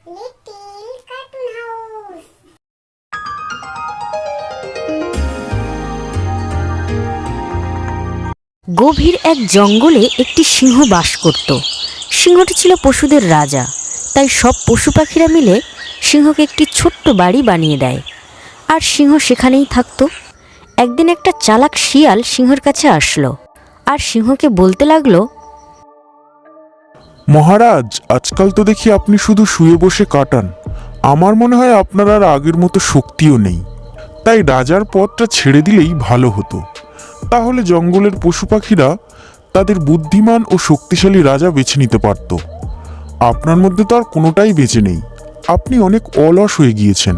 Little cartoon house. গভীর এক জঙ্গলে একটি সিংহ বাস করত। সিংহটি ছিল পশুদের রাজা, তাই সব পশু পাখিরা মিলে সিংহকে একটি ছোট্ট বাড়ি বানিয়ে দেয়, আর সিংহ সেখানেই থাকত। একদিন একটা চালাক শিয়াল সিংহের কাছে আসলো আর সিংহকে বলতে লাগলো, মহারাজ, আজকাল তো দেখি আপনি শুধু শুয়ে বসে কাটান। আমার মনে হয় আপনার আর আগের মতো শক্তিও নেই, তাই রাজার পদটা ছেড়ে দিলেই ভালো হতো। তাহলে জঙ্গলের পশু পাখিরা তাদের বুদ্ধিমান ও শক্তিশালী রাজা বেছে নিতে পারত। আপনার মধ্যে তো আর কোনোটাই বেঁচে নেই, আপনি অনেক অলস হয়ে গিয়েছেন।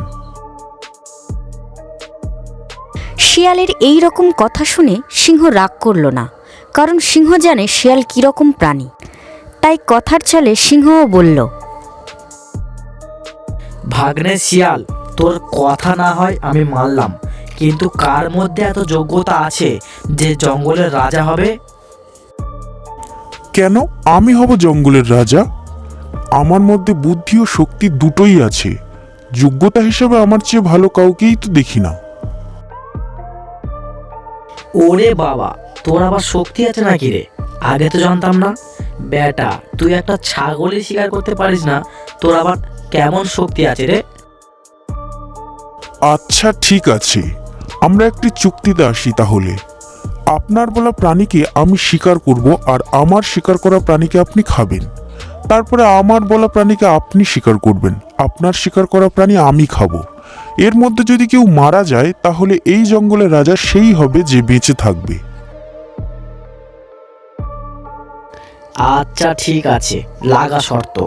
শিয়ালের এই রকম কথা শুনে সিংহ রাগ করল না, কারণ সিংহ জানে শিয়াল কীরকম প্রাণী। তাই কথার ছলে সিংহও বলল, ভাগ্নে শিয়াল, তোর কথা না হয় আমি মানলাম, কিন্তু কার মধ্যে এত যোগ্যতা আছে যে জঙ্গলের রাজা হবে? কেন আমি হব জঙ্গলের রাজা? আমার মধ্যে বুদ্ধি ও শক্তি দুটোই আছে। যোগ্যতা হিসেবে আমার চেয়ে ভালো কাউকেই তো দেখি না। ওরে বাবা, তোর আবার শক্তি আছে নাকি রে? আগে তো জানতাম না। বেটা, তুই একটা ছাগলই শিকার করতে পারিস না, তোর আবার কেমন শক্তি আছে রে? আচ্ছা ঠিক আছে, আমরা একটি চুক্তিতে আসি তাহলে। আপনার বলা প্রাণীকে আমি শিকার করব, আর আমার শিকার করা প্রাণীকে আপনি খাবেন। তারপরে আমার বলা প্রাণীকে আপনি শিকার করবেন, আপনার শিকার করা প্রাণী আমি খাবো। এর মধ্যে যদি কেউ মারা যায়, তাহলে এই জঙ্গলের রাজা সেই হবে যে বেঁচে থাকবে। আচ্ছা ঠিক আছে, লাগা শর্ত।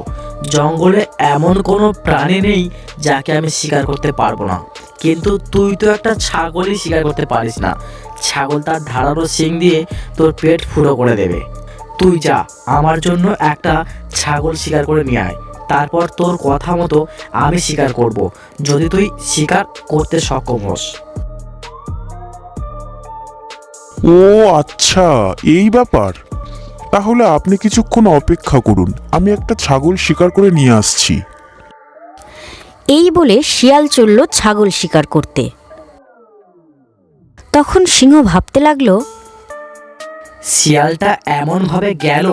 জঙ্গলে এমন কোনো প্রাণী নেই যাকে আমি শিকার করতে পারবো না, কিন্তু তুই তো একটা ছাগলই শিকার করতে পারিস না। ছাগল তার ধারালো শিং দিয়ে তোর পেট ফুটো করে দেবে। তুই যা, আমার জন্য একটা ছাগল শিকার করে নিয়ে আয়, তারপর তোর কথা মতো আমি শিকার করব, যদি তুই শিকার করতে সক্ষম হোস। ও আচ্ছা, এই ব্যাপার। তাহলে আপনি কিছুক্ষণ অপেক্ষা করুন, আমি একটা ছাগল শিকার করে নিয়ে আসছি। এই বলে শিয়াল চলল ছাগল শিকার করতে। তখন সিংহ ভাবতে লাগলো, শিয়ালটা এমনভাবে গেল,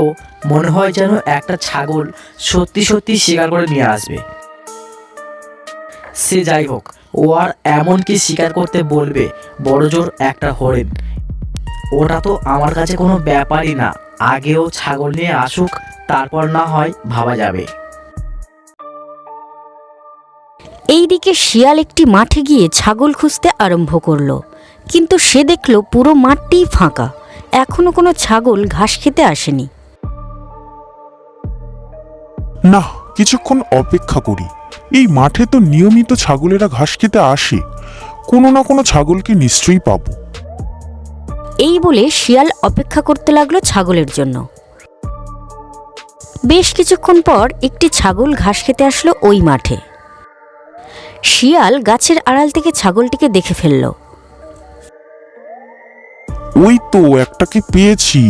মনে হয় যেন একটা ছাগল সত্যি সত্যি শিকার করে নিয়ে আসবে। সে যাই হোক, ও আর এমন কি শিকার করতে বলবে, বড়জোর একটা হরিণ। ওটা তো আমার কাছে কোনো ব্যাপারই না। আগেও ছাগল নিয়ে আসুক, তারপর না হয় ভাবা যাবে। এইদিকে শিয়াল একটি মাঠে গিয়ে ছাগল খুঁজতে আরম্ভ করলো, কিন্তু সে দেখলো পুরো মাঠটিই ফাঁকা, এখনো কোনো ছাগল ঘাস খেতে আসেনি। না, কিছুক্ষণ অপেক্ষা করি। এই মাঠে তো নিয়মিত ছাগলেরা ঘাস খেতে আসে, কোনো না কোনো ছাগলকে নিশ্চয়ই পাবো। এই বলে শিয়াল অপেক্ষা করতে লাগলো ছাগলের জন্য। বেশ কিছুক্ষণ পর একটি ছাগল ঘাস খেতে আসলো ওই মাঠে। শিয়াল গাছের আড়াল থেকে ছাগলটিকে দেখে ফেলল। ওই তো একটাকে পেয়েছি,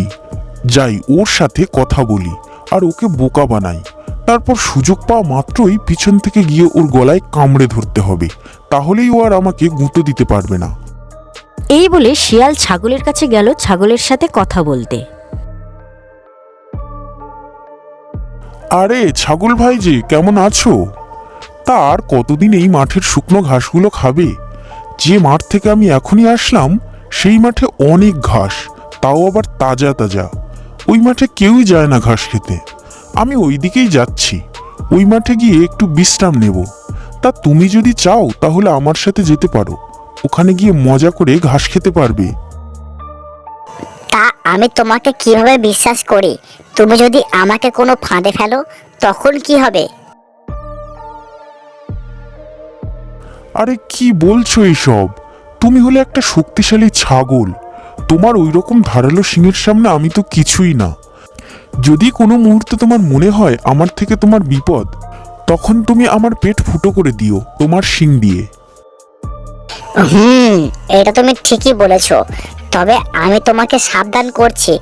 যাই ওর সাথে কথা বলি আর ওকে বোকা বানাই। তারপর সুযোগ পাওয়া মাত্রই পিছন থেকে গিয়ে ওর গলায় কামড়ে ধরতে হবে, তাহলেই ও আর আমাকে গুঁতো দিতে পারবে না। এই বলে শিয়াল ছাগলের কাছে গেল ছাগলের সাথে কথা বলতে। আরে ছাগল ভাই যে, কেমন আছো? তার কতদিন এই মাঠের শুকনো ঘাসগুলো খাবে? যে মাঠ থেকে আমি এখনই আসলাম, সেই মাঠে অনেক ঘাস, তাও আবার তাজা তাজা। ওই মাঠে কেউই যায় না ঘাস খেতে। আমি ওই দিকেই যাচ্ছি, ওই মাঠে গিয়ে একটু বিশ্রাম নেব। তা তুমি যদি চাও তাহলে আমার সাথে যেতে পারো, ওখানে গিয়ে মজা করে ঘাস খেতে পারবে। তা আমি তোমাকে কিভাবে বিশ্বাস করি? তুমি যদি আমাকে কোনো ফাঁদে ফেলো, তখন কি হবে? আরে কি বলছো এইসব? তুমি হলে একটা শক্তিশালী ছাগল, তোমার ওই রকম ধারালো শিঙের সামনে আমি তো কিছুই না। যদি কোনো মুহূর্তে তোমার মনে হয় আমার থেকে তোমার বিপদ, তখন তুমি আমার পেট ফুটো করে দিও তোমার শিং দিয়ে। এটা তুমি ঠিকই বলেছ। তবে আমি তোমাকে সাবধান করছি,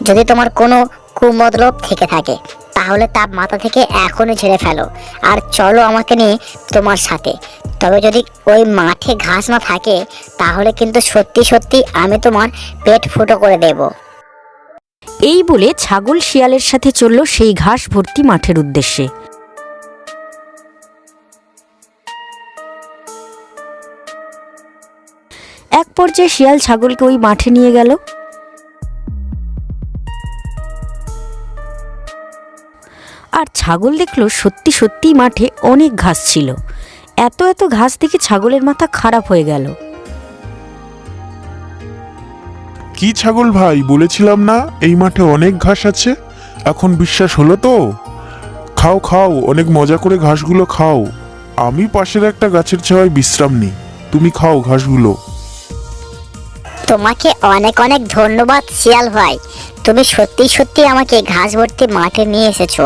যদি তোমার কোনো কুমতলব থেকে থাকে তাহলে তার মাথা থেকে এখনই ঝেড়ে ফেলো আর চলো আমাকে নিয়ে তোমার সাথে। তবে যদি ওই মাঠে ঘাস না থাকে তাহলে কিন্তু সত্যি সত্যি আমি তোমার পেট ফুটো করে দেব। এই বলে ছাগল শিয়ালের সাথে চলল সেই ঘাস ভর্তি মাঠের উদ্দেশ্যে। এক পর্যায়ে শিয়াল ছাগলকে ওই মাঠে নিয়ে গেল। আর ছাগল দেখলো সত্যি সত্যিই মাঠে অনেক ঘাস ছিল। এত এত ঘাস দেখে ছাগলের মাথা খারাপ হয়ে গেল। কি ছাগল ভাই, বলেছিলাম না এই মাঠে অনেক ঘাস আছে? এখন বিশ্বাস হলো তো? খাও খাও, অনেক মজা করে ঘাসগুলো খাও। আমি পাশের একটা গাছের ছায়ায় বিশ্রাম নিই, তুমি খাও ঘাসগুলো। তোমাকে অনেক অনেক ধন্যবাদ শিয়াল ভাই, তুমি সত্যি সত্যি আমাকে ঘাস ভর্তি মাঠে নিয়ে এসেছো।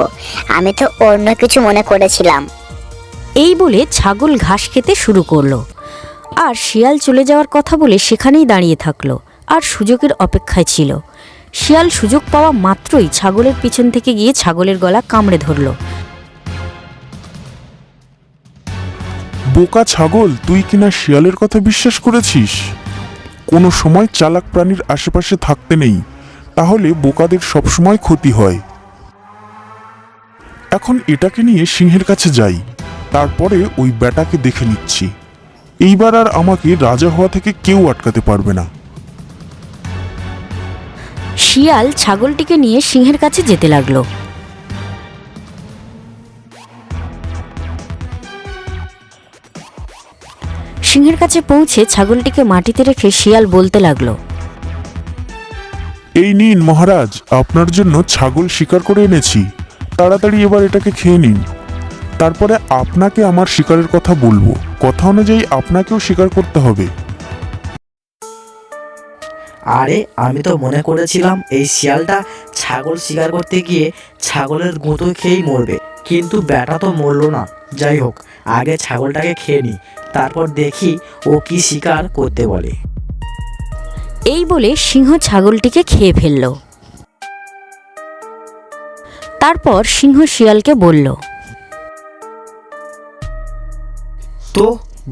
আমি তো অন্য কিছু মনে করেছিলাম। এই বলে ছাগল ঘাস খেতে শুরু করলো। আর শিয়াল চলে যাওয়ার কথা বলে সেখানেই দাঁড়িয়ে থাকলো আর সুযোগের অপেক্ষায় ছিল। শিয়াল সুযোগ পাওয়া মাত্রই ছাগলের পিছন থেকে গিয়ে ছাগলের গলা কামড়ে ধরল। বোকা ছাগল, তুই কিনা শিয়ালের কথা বিশ্বাস করেছিস? কোনো সময় চালাক প্রাণীর আশেপাশে থাকতে নেই, তাহলে বোকাদের সবসময় ক্ষতি হয়। এখন এটাকে নিয়ে সিংহের কাছে যাই, তারপরে ওই বেটাকে দেখে নিচ্ছি। এইবার আর আমাকে রাজা হওয়া থেকে কেউ আটকাতে পারবে না। শিয়াল ছাগলটিকে নিয়ে সিংহের কাছে যেতে লাগলো। সিংহের কাছে পৌঁছে ছাগলটিকে মাটিতে রেখে শিয়াল বলতে লাগলো, এই নিন মহারাজ, আপনার জন্য ছাগল শিকার করে এনেছি। তাড়াতাড়ি এবার এটাকে খেয়ে নিন, তারপরে আপনাকে আমার শিকারের কথা বলবো। কথা অনুযায়ী আপনাকেও শিকার করতে হবে। আরে আমি তো মনে করেছিলাম এই শিয়ালটা ছাগল শিকার করতে গিয়ে ছাগলের গুঁতো খেয়েই মরবে, কিন্তু ব্যাটা তো মরলো না। যাই হোক, আগে ছাগলটাকে খেয়ে নি, তারপর দেখি ও কি শিকার করতে বলে। এই বলে সিংহ ছাগলটিকে খেয়ে ফেলল। তারপর সিংহ শিয়ালকে বলল, তো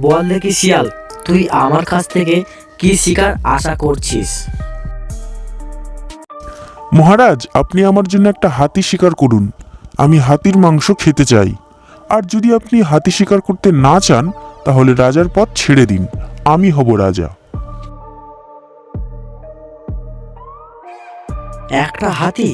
বল দেখি শিয়াল, তুই আমার কাছ থেকে কি শিকার আশা করছিস? মহারাজ, আপনি আমার জন্য একটা হাতি শিকার করুন। আমি হাতির মাংস খেতে চাই। আর যদি আপনি হাতি শিকার করতে না চান তাহলে রাজার পদ ছেড়ে দিন, আমি হব রাজা। একটা হাতি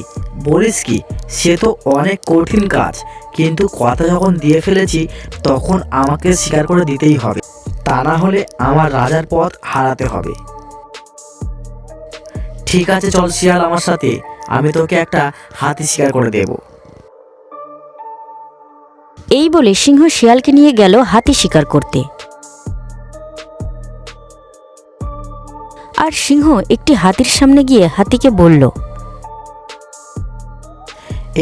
বলিস কি? সে তো অনেক কঠিন কাজ, কিন্তু কথা যখন দিয়ে ফেলেছি তখন আমাকে স্বীকার করে দিতেই হবে, তা না হলে আমার রাজার পদ হারাতে হবে। ঠিক আছে, চল শিয়াল আমার সাথে, আমি তোকে একটা হাতি শিকার করে দেব। এই বলে সিংহ শিয়ালকে নিয়ে গেল হাতি শিকার করতে। আর সিংহ একটি হাতির সামনে গিয়ে হাতিকে বলল,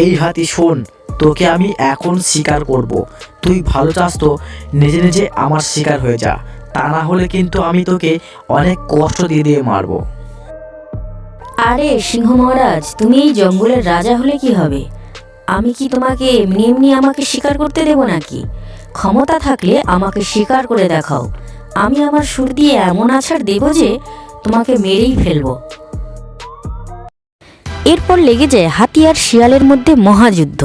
এই হাতি শোন, তোকে আমি এখন শিকার করব। তুই ভালো চাস তো নিজে নিজে আমার শিকার হয়ে যা, তা না হলে কিন্তু আমি তোকে অনেক কষ্ট দিয়ে দিয়ে মারবো। আরে সিংহ মহারাজ, তুমি এই জঙ্গলের রাজা হলে কি হবে? আমি কি তোমাকে এমনি এমনি আমাকে শিকার করতে দেব নাকি? ক্ষমতা থাকলে আমাকে শিকার করে দেখাও, আমি আমার সুর দিয়ে এমন আছাড় দেব যে তোমাকে মেরেই ফেলবো। এরপর লেগে যায় হাতি আর শিয়ালের মধ্যে মহাযুদ্ধ।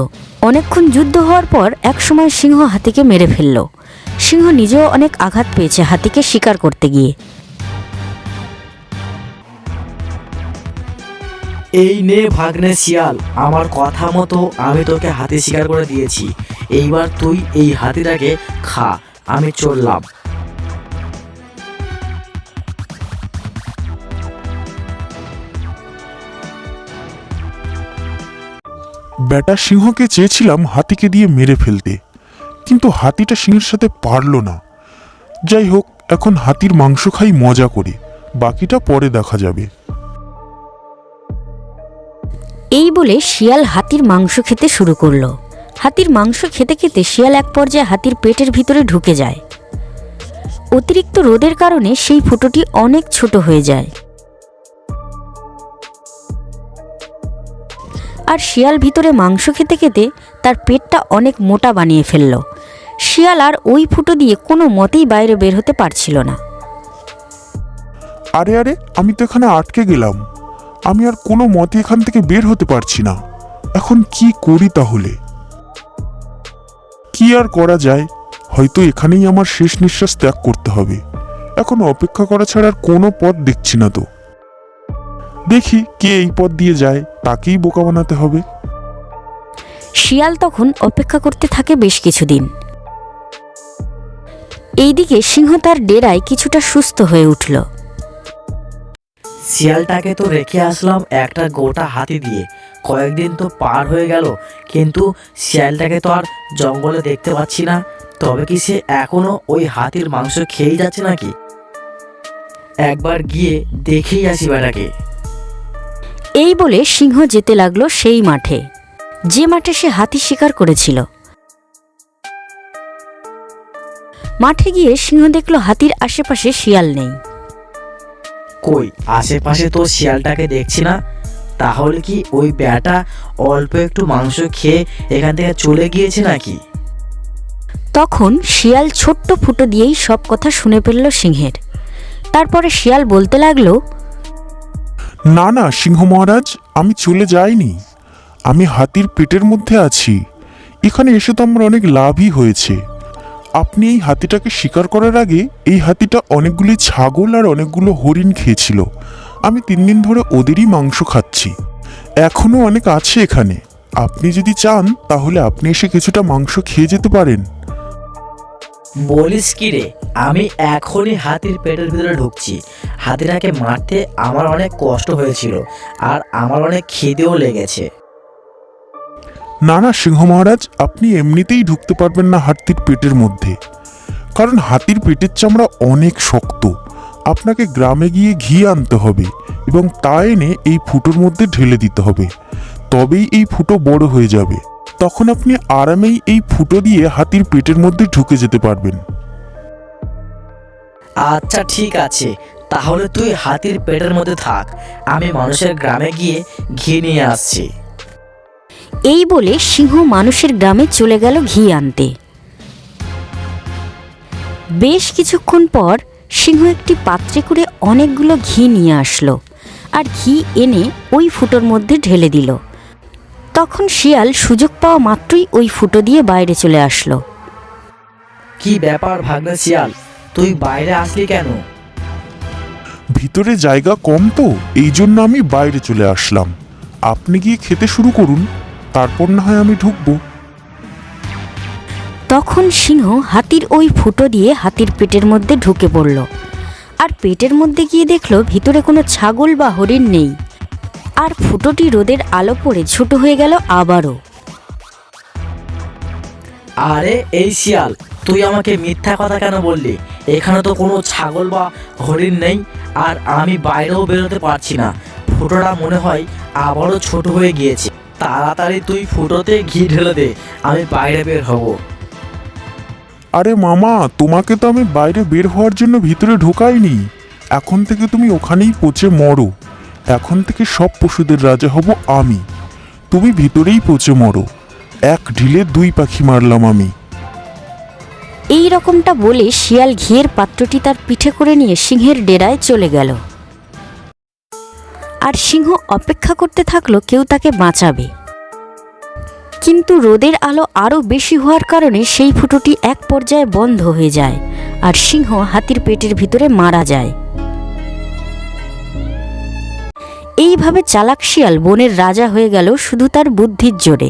অনেকক্ষণ যুদ্ধ হওয়ার পর একসময় সিংহ হাতিকে মেরে ফেলল। সিংহ নিজেও অনেক আঘাত পেয়েছে হাতিকে শিকার করতে গিয়ে। এই নে ভাগ্নে শিয়াল, আমার কথা মতো আমি তোকে হাতি শিকার করে দিয়েছি। এইবার তুই এই হাতিটাকে খা, আমি চললাম। বেটা সিংহকে চেয়েছিলাম হাতিকে দিয়ে মেরে ফেলতে, কিন্তু হাতিটা সিংহের সাথে পারল না। যাই হোক, এখন হাতির মাংস খাই মজা করে, বাকিটা পরে দেখা যাবে। এই বলে শিয়াল হাতির মাংস খেতে শুরু করলো। হাতির মাংস খেতে খেতে শিয়াল এক পর্যায়ে হাতির পেটের ভিতরে ঢুকে যায়। অতিরিক্ত রোদের কারণে সেই ফুটোটি অনেক ছোট হয়ে যায়। আর শিয়াল ভিতরে মাংস খেতে খেতে তার পেটটা অনেক মোটা বানিয়ে ফেলল। শিয়াল আর ওই ফুটো দিয়ে কোনো মতেই বাইরে বের হতে পারছিল না। আরে আরে, আমি তো এখানে আটকে গেলাম। আমি আর কোনো মতে এখান থেকে বের হতে পারছি না। এখন কি করি তাহলে? কি আর করা যায়? হয়তো এখানেই আমার শেষ নিঃশ্বাস ত্যাগ করতে হবে। এখন অপেক্ষা করা ছাড়া আর কোনো পথ দেখছি না তো। দেখি কে এই পথ দিয়ে যায়, তাকেই বোকা বানাতে হবে। শিয়াল তখন অপেক্ষা করতে থাকে বেশ কিছুদিন। এইদিকে সিংহ তার ডেরায় কিছুটা সুস্থ হয়ে উঠল। শিয়ালটাকে তো রেখে আসলাম একটা গোটা হাতি দিয়ে, কয়েকদিন তো পার হয়ে গেল, কিন্তু শিয়ালটাকে তো আর জঙ্গলে দেখতে পাচ্ছি না। তবে কি সে এখনো ওই হাতির মাংস খেয়েই যাচ্ছে নাকি? একবার গিয়ে দেখেই আসি বেটাকে। এই বলে সিংহ যেতে লাগলো সেই মাঠে, যে মাঠে সে হাতি শিকার করেছিল। মাঠে গিয়ে সিংহ দেখলো হাতির আশেপাশে শিয়াল নেই। কই, আশেপাশে তো শিয়ালটাকে দেখছি না। তাহলে কি ওই বেটা অল্প একটু মাংস খেয়ে এখান থেকে চলে গিয়েছে নাকি? তখন শিয়াল ছোট্ট ফুটো দিয়েই সব কথা শুনে ফেলল সিংহের। তারপরে শিয়াল বলতে লাগলো, না না সিংহ মহারাজ, আমি চলে যাইনি। আমি হাতির পেটের মধ্যে আছি। এখানে এসে তো আমার অনেক লাভই হয়েছে। আপনি এই হাতিটাকে শিকার করার আগে এই হাতিটা অনেকগুলি ছাগল আর অনেকগুলো হরিণ খেয়েছিল। আমি 3 দিন ধরে ওদেরই মাংস খাচ্ছি। এখনো অনেক আছে এখানে। আপনি যদি চান তাহলে আপনি এসে কিছুটা মাংস খেয়ে যেতে পারেন। বলিস কি রে, আমি এখনই হাতির পেটের ভিতরে ঢুকছি। হাতিটাকে মারতে আমার অনেক কষ্ট হয়েছিল, আর আমার অনেক খিদেও লেগেছে। না না সিংহ মহারাজ, আপনি এমনিতেই ঢুকতে পারবেন না হাতির পেটের মধ্যে, কারণ হাতির পেটের চামড়া অনেক শক্ত। আপনাকে গ্রামে গিয়ে ঘি আনতে হবে এবং তা এনে এই ফুটোর মধ্যে ঢেলে দিতে হবে। তবেই এই ফুটো বড় হয়ে যাবে। তখন আপনি আরামেই এই ফুটো দিয়ে হাতির পেটের মধ্যে ঢুকে যেতে পারবেন। আচ্ছা ঠিক আছে, তাহলে তুই হাতির পেটের মধ্যে থাক, আমি মানুষের গ্রামে গিয়ে ঘি নিয়ে আসছি। এই বলে সিংহ মানুষের গ্রামে চলে গেল ঘি আনতে। বেশ কিছুক্ষণ পর সিংহ একটি পাত্রে করে অনেকগুলো ঘি নিয়ে আসলো, আর ঘি এনে ওই ফুটোর মধ্যে ঢেলে দিল। তখন শিয়াল সুযোগ পাওয়া মাত্রই ওই ফুটো দিয়ে বাইরে চলে আসলো। কি ব্যাপার ভাগ্নে শিয়াল, তুই বাইরে আসলি কেন? ভিতরে জায়গা কম তো, এই জন্য আমি বাইরে চলে আসলাম। আপনি গিয়ে খেতে শুরু করুন, তারপর না হয় আমি ঢুকবো। তখন সিংহ হাতির ওই ফুটো দিয়ে হাতির পেটের মধ্যে ঢুকে পড়ল, আর পেটের মধ্যে গিয়ে দেখলো ভিতরে কোনো ছাগল বা হরিণ নেই, আর ফুটোটি রোদের আলো পড়ে ছোট হয়ে গেল আবারও। আরে এই শিয়াল, তুই আমাকে মিথ্যা কথা কেন বললি? এখানে তো কোনো ছাগল বা হরিণ নেই, আর আমি বাইরেও বেরোতে পারছি না। ফুটোটা মনে হয় আবারও ছোট হয়ে গিয়েছে। তাড়াতাড়ি তুই ফুটোতে ঘি ঢেলে দে, আমি বাইরে বের হব। আরে মামা, তোমাকে তো আমি বাইরে বের হওয়ার জন্য ভিতরে ঢোকাইনি। এখন থেকে তুমি ওখানেই পচে মরো। এখন থেকে সব পশুদের রাজা হব আমি। তুমি ভিতরেই পচে মরো। এক ঢিলে 2 পাখি মারলাম আমি। এই রকমটা বলে শিয়াল ঘিয়ের পাত্রটি তার পিঠে করে নিয়ে সিংহের ডেরায় চলে গেল। আর সিংহ অপেক্ষা করতে থাকলো কেউ তাকে বাঁচাবে। কিন্তু রোদের আলো আরও বেশি হওয়ার কারণে সেই ফুটোটি এক পর্যায়ে বন্ধ হয়ে যায়, আর সিংহ হাতির পেটের ভিতরে মারা যায়। এইভাবে চালাক শিয়াল বনের রাজা হয়ে গেল শুধু তার বুদ্ধির জোরে।